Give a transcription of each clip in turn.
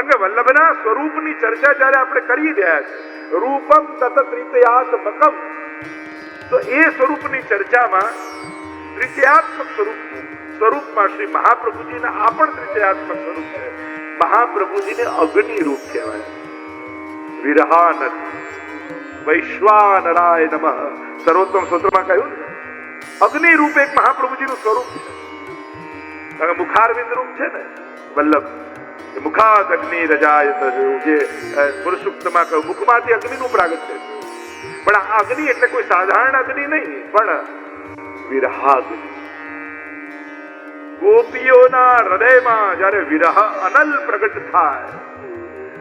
કે વલ્લભના સ્વરૂપની ચર્ચા જ્યારે આપણે કરી રહ્યા છે, રૂપમ તત ત્રિતયાત્મકમ, તો એ સ્વરૂપની ચર્ચામાં ત્રિતયાત્મક સ્વરૂપમાં શ્રી મહાપ્રભુજીના આ પણ ત્રિતયાત્મક સ્વરૂપ છે. મહાપ્રભુજીને અગ્નિ રૂપ કહેવાય. વિરહાનંદ વૈશ્વાનરાય નમઃ સર્વોત્તમ સ્તોત્રમાં કહ્યું અગ્નિ રૂપ એક મહાપ્રભુજીનું સ્વરૂપ છે. મુખારવિંદ રૂપ છે ને વલ્લભ, મુખાદ અગ્નિ રજાયત, જે પુરુષ સૂક્તમાં કહ્યું મુખમાંથી અગ્નિનું પ્રાગટ્ય છે. પણ આ અગ્નિ એટલે કોઈ સાધારણ અગ્નિ નહીં, પણ વિરહાગ્નિ. ગોપીઓના હૃદયમાં જ્યારે વિરહ અનલ પ્રગટ થાય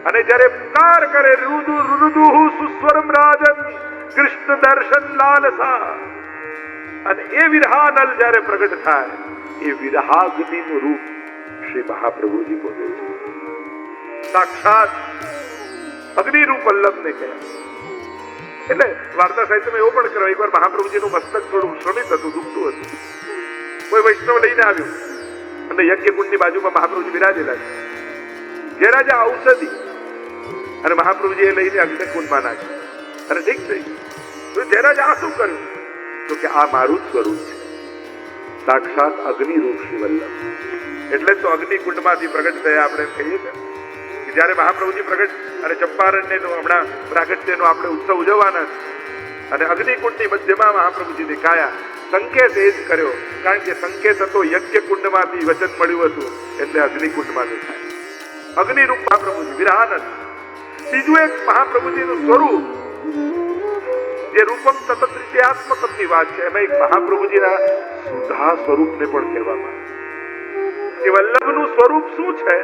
અને જ્યારે પુકાર કરે રુદુ રુદુહુ સુસ્વરમ રાજન કૃષ્ણ દર્શન લાલસા, અને એ વિરહાનલ જ્યારે પ્રગટ થાય એ વિરહાગ્નિનું રૂપ શ્રી મહાપ્રભુજી પોતે છે. સાક્ષાત અગ્નિ રૂપ વલ્લભને કહેવાય. એટલે વાર્તા સાહિત્યમાં એવો પણ કહેવાય, એકવાર મહાપ્રભુજીનું મસ્તક થોડું શ્રમિત હતું, દુખતું હતું. કોઈ વૈષ્ણવ લઈને આવ્યું અને યજ્ઞ કુંડની બાજુમાં મહાપ્રભુજી બિરાજેલા છે. જયરાજે ઔષધિ અને મહાપ્રભુજી એ લઈને અગ્નિકુંડમાં નાખી અને ઠીક થઈ. તો જયરાજે આ શું કર્યું? તો કે આ મારું જ સ્વરૂપ છે, સાક્ષાત અગ્નિ રૂપ શ્રી વલ્લભ. એટલે તો અગ્નિકુંડમાંથી પ્રગટ થયા આપણે એમ કહીએ છીએ કે જ્યારે મહાપ્રભુજી પ્રગટ અને ચંપારણને હમણાં પ્રાગટ્યનો આપણે ઉત્સવ ઉજવવાના છે, અને અગ્નિકુંડની મધ્યમાં મહાપ્રભુજી દેખાયા. સંકેત એ જ કર્યો, કારણ કે સંકેત હતો યજ્ઞ કુંડમાંથી વચન મળ્યું હતું, એટલે અગ્નિકુંડમાં દેખાય અગ્નિરૂપ મહાપ્રભુજી વિરહાનંદ. બીજું એક મહાપ્રભુજીનું સ્વરૂપ જે રૂપમ તત ત્રિતયાત્મકમની વાત છે, એમાં એક મહાપ્રભુજીના સુધા સ્વરૂપને પણ કહેવામાં આવે. કે વલ્લભનું સ્વરૂપ શું છે?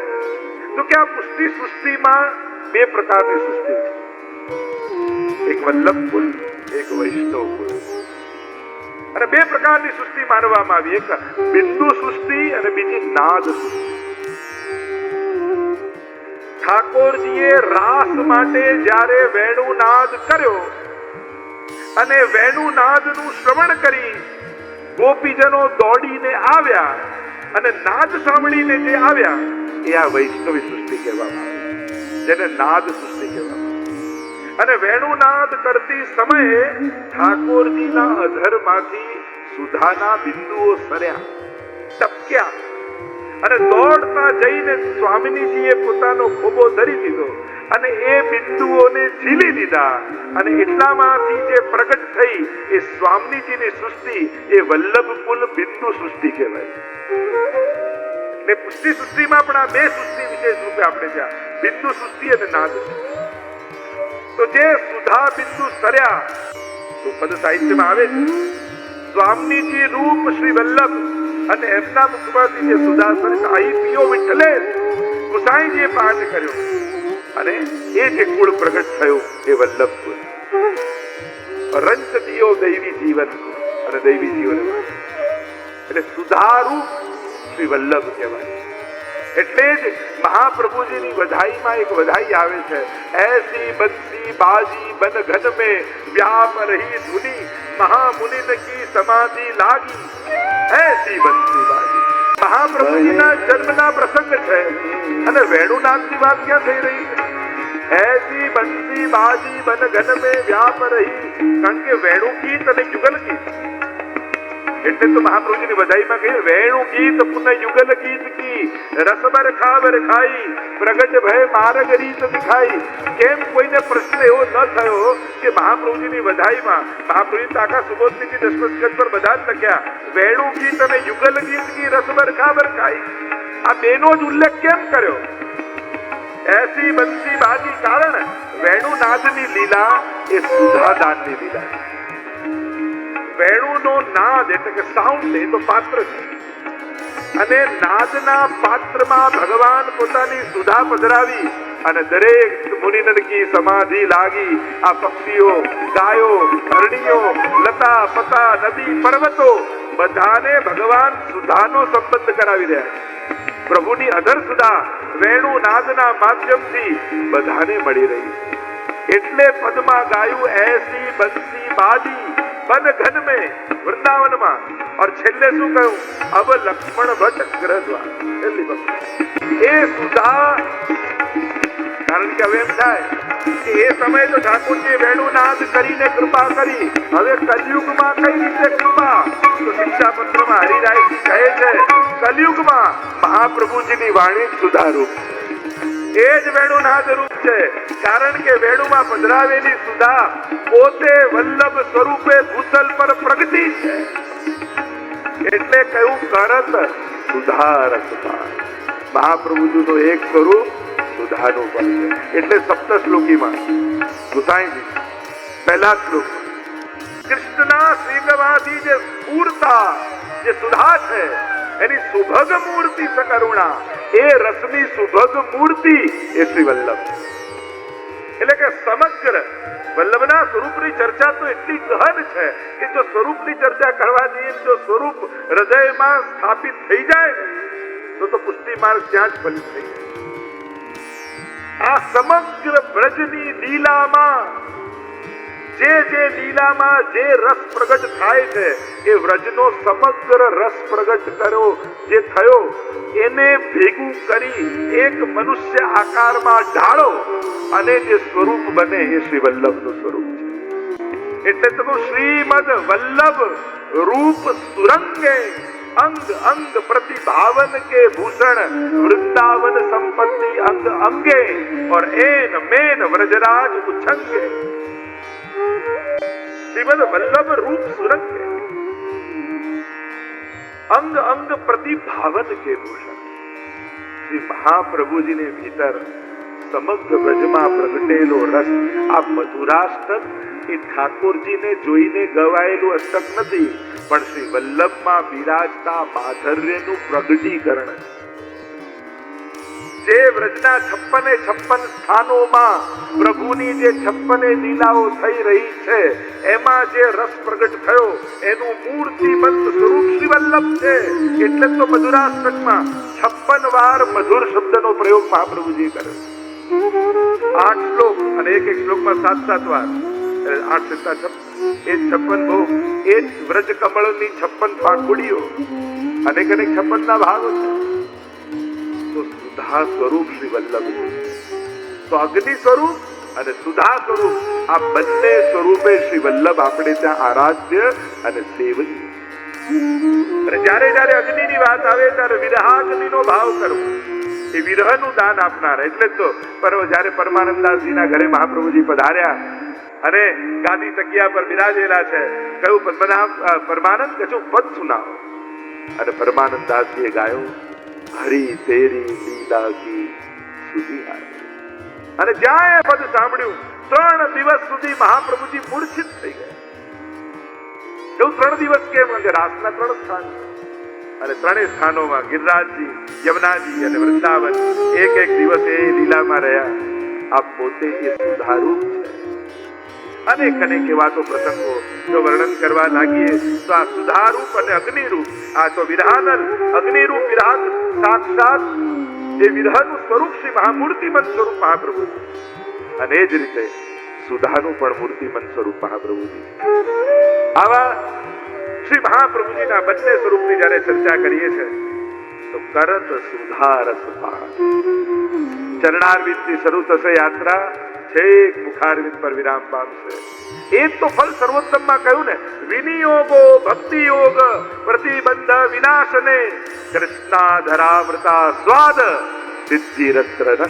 તો કે આ પુષ્ટિ સૃષ્ટિમાં બે પ્રકારની સૃષ્ટિ છે. એક વલ્લભ કુલ, એક વૈષ્ણવ કુલ. અને બે પ્રકારની સૃષ્ટિ માનવામાં આવી, એક બિંદુ સૃષ્ટિ અને બીજી નાદ સૃષ્ટિ. ઠાકોરજીએ રાસ માટે જ્યારે વેણુનાદ કર્યો અને વેણુનાદનું શ્રવણ કરી ગોપીજનો દોડીને આવ્યા અને નાદ સાંભળીને જે આવ્યા એ આ વૈષ્ણવી સૃષ્ટિ કહેવામાં આવે, જેને નાદ સૃષ્ટિ કહેવામાં આવે. અને વેણુનાદ કરતી સમયે ઠાકોરજીના અધરમાંથી સુધાના બિંદુઓ સરયા, ટપક્યા, અને દોડતા જઈને સ્વામિનીજીએ પોતાનો ખોબો ધરી દીધો અને એ બિંદુઓને ઝીલી લીધા, અને એટલામાંથી જે પ્રગટ થઈ એ સ્વામીજીની સૃષ્ટિ, એ વલ્લભ કુલ બિંદુ સૃષ્ટિ કહેવાય. એટલે પુષ્ટિ સૃષ્ટિમાં પણ આ બે સૃષ્ટિ વિશેષ રૂપે આપણે ત્યાં બિંદુ સૃષ્ટિ અને નાદ સૃષ્ટિ. તો જે સુધા બિંદુ સરયા, તો પદ સાહિત્યમાં આવે છે સ્વામીજી રૂપ શ્રી વલ્લભ, અને એમના મુખમાંથી જે સુધા સરિત આઈ પીઓ વિઠ્ઠલે ગુસાઈજીએ પાઠ કર્યો, અને એ જે કુળ પ્રગટ થયો એ વલ્લભ કુળ. રંચ દિયો દૈવી જીવન અને દૈવી જીવન, એટલે સુધારૂપ શ્રી વલ્લભ કહેવાય. એટલે જ મહાપ્રભુજીની વધાઈમાં એક વધાઈ આવે છે, એસી બંસી બાજી બન ઘન में व्याप रही धुनी महामुनिन की समाधि लागी. એસી બંસી બાજી મહાપ્રભુજીના જન્મના પ્રસંગ છે, અને વેણુનાથની વાત ક્યાં થઈ રહી છે? એસી બંસી બાજી બન ઘન में व्याप रही, કારણ કે વેણુ ગીત અને યુગલ ગીત, એટલે તો મહાપ્રભુજીની વધાઈમાં કહ્યું વેણુ ગીત પુનઃ યુગલ ગીત કી રસબર ખાબર ખાઈ પ્રગટ ભય માર્ગ રીત દિખાઈ. કેમ કોઈને પ્રશ્ન એવો ન થયો કે મહાપ્રભુજીની વધાઈમાં મહાપ્રભુજી આખા સુબોધની દશમસ્કંદ પર બધા જ લખ્યા વેણુ ગીત અને યુગલ ગીત કી રસબર ખાબર ખાઈ. આ બેનો જ ઉલ્લેખ કેમ કર્યો? એસી બંસી બાજી, કારણ વેણુનાદની લીલા એ સુધાદાનની લીલા છે. વેણુનો નાદ એટલે કે સાઉન્ડ એ તો પાત્ર છે, અને નાદના પાત્રમાં ભગવાન પોતાની સુધા પધરાવી અને દરેક મુનિનંદકી સમાધિ લાગી. આ પક્ષીઓ, ગાયો, હરણીઓ, લતા પતા, નદી, પર્વતો બધાને ભગવાન સુધાનો સંબંધ કરાવી રહ્યા છે. પ્રભુની અધર સુધા વેણુનાદના માધ્યમથી બધાને મળી રહી. એટલે પદમાં ગાયું એસી બંસી બાજી बन घन में वृंदावन में, और छेल्ले શું કહ્યું? અબ લક્ષ્મણ ભટ્ટ ગ્રહદ્વાર. છેલ્લી વખત એ સુધા કારણ કે હવે એમ થાય કે એ સમયે તો ઠાકોરજીએ વેણું નાદ કરીને કૃપા કરી, હવે કલયુગમાં કઈ રીતે કૃપા? તો શિક્ષાપત્રમાં હરિરાયજી કહે છે, કલયુગમાં મહાપ્રભુજીની વાણી સુધારૂપ, એ જ વેણુનાદ રૂપ છે. કારણ કે વેણુમાં પધરાવેલી સુધા પોતે વલ્લભ સ્વરૂપે ભૂતલ પર પ્રગટી છે. એટલે કયું કરત સુધારક મહાપ્રભુજી નું એક સ્વરૂપ સુધાનું પણ છે. એટલે સપ્તશ્લોકીમાં ગુસાઈજી પહેલા શ્લોક કૃષ્ણના શ્રીંગમાંથી જે સ્ફૂરતા જે સુધા છે એની સુભગ મૂર્તિ સકરુણા, એ રસની સુભગ મૂર્તિ એ શ્રી વલ્લભ. એટલે કે સમગ્ર વલ્લભના સ્વરૂપની ચર્ચા તો એટલી ગહન છે કે જો સ્વરૂપની ચર્ચા કરવા જઈએ, જો સ્વરૂપ હૃદયમાં સ્થાપિત થઈ જાય તો પુષ્ટિ માર્ગ ત્યાં જ ફલિત થઈ જાય. આ સમગ્ર બ્રજની લીલામાં જે લીલામાં જે રસ પ્રગટ થાય છે, એ વ્રજનો સમગ્ર રસ પ્રગટ કર્યો જે થયો એને ભેગું કરી એક મનુષ્ય આકારમાં ઢાળો અને જે સ્વરૂપ બને એ શ્રી વલ્લભનું સ્વરૂપ છે. એટલે તો શ્રીમદ વલ્લભ રૂપ સુરંગે અંગ અંગ प्रतिभावन के भूषण वृंदावन संपत्ति अंग अंगे और एन मेन व्रजराज उछंगे. श्रीमद वल्लभ रूप सुरंगे अंग अंग प्रतिभावन के भूषण. श्री महाप्रभुजी ने भीतर સમગ્ર બ્રજમાં પ્રગટેલો રસ, આ મધુરાષ્ટક એ ઠાકોરજીને જોઈને ગવાયેલું અષ્ટક નથી, પણ શ્રી વલ્લભમાં બિરાજતા માધુર્યનું પ્રગટીકરણ છે. જે વ્રજના 56 સ્થાનોમાં પ્રભુની જે 56 લીલાઓ થઈ રહી છે, એમાં જે રસ પ્રગટ થયો એનું મૂર્તિમંત સ્વરૂપ શ્રી વલ્લભ છે. એટલે તો મધુરાષ્ટકમાં 56 વાર મધુર શબ્દનો પ્રયોગ મહાપ્રભુજી કર્યો. 8 શ્લોક અને એક શ્લોકમાં 7 વાર, 8 7 56, એ 56 ભોગ, એ વ્રજ કમળની 56 પાંખુડીઓ, અનેક 56 ના ભાગો છે. તો સુધા સ્વરૂપ શ્રી વલ્લભ, તો અગ્નિ સ્વરૂપ અને સુધા સ્વરૂપ, આ બંને સ્વરૂપે શ્રી વલ્લભ આપણે ત્યાં આરાધ્ય અને સેવનીય. અને જ્યારે અગ્નિની વાત આવે ત્યારે વિરહાગ્નિનો ભાવ કરવો, એ વિરહનું દાન આપનાર. એટલે જ તો જયારે પરમાનંદાસજીના ઘરે મહાપ્રભુજી પધાર્યા અને ગાદી તકિયા પર બિરાજેલા છે, કહ્યું પદ્મનાભ પરમાનંદ કશું પદ સુનાવો. અને પરમાનંદાસજીએ ગાયો, હરી તેરી લીલા કી સુધી આવી. અને જ્યાં એ પદ સાંભળ્યું 3 દિવસ સુધી મહાપ્રભુજી મૂર્છિત થઈ ગયા. એવું 3 દિવસ કેમ? રાસના 3 સ્થાન અને 3 સ્થાનોમાં ગિરિરાજજી, યમુનાજી અને વૃંદાવન એક દિવસ એ લીલામાં રહ્યા. આ પોતે એ સુધારૂપ છે. અનેક એવા તો પ્રસંગો જો વર્ણન કરવા લાગીએ તો આ સુધારૂપ અને અગ્નિરૂપ, આ તો વિરહાનલ અગ્નિરૂપ વિરાટ સાક્ષાત એ વિરહનું સ્વરૂપ શ્રી મહામૂર્તિમંત સ્વરૂપ મહાપ્રભુ. અને એ જ રીતે સુધાનું પણ મૂર્તિમંત સ્વરૂપ મહાપ્રભુજી. આવા શ્રી મહાપ્રભુજીના બંને સ્વરૂપની જયારે ચર્ચા કરીએ છીએ તો કરત સુધારસ ચરણારવિંદથી શરૂ થશે યાત્રા, છેક મુખારવિંદ પર વિરામ પામશે. એ તો ફલ સર્વોત્તમમાં કહ્યું ને, વિનિયોગો ભક્તિ યોગ પ્રતિબંધ વિનાશને કૃષ્ણા ધરાવ્રતા સ્વાદ સિદ્ધિરત્ર ન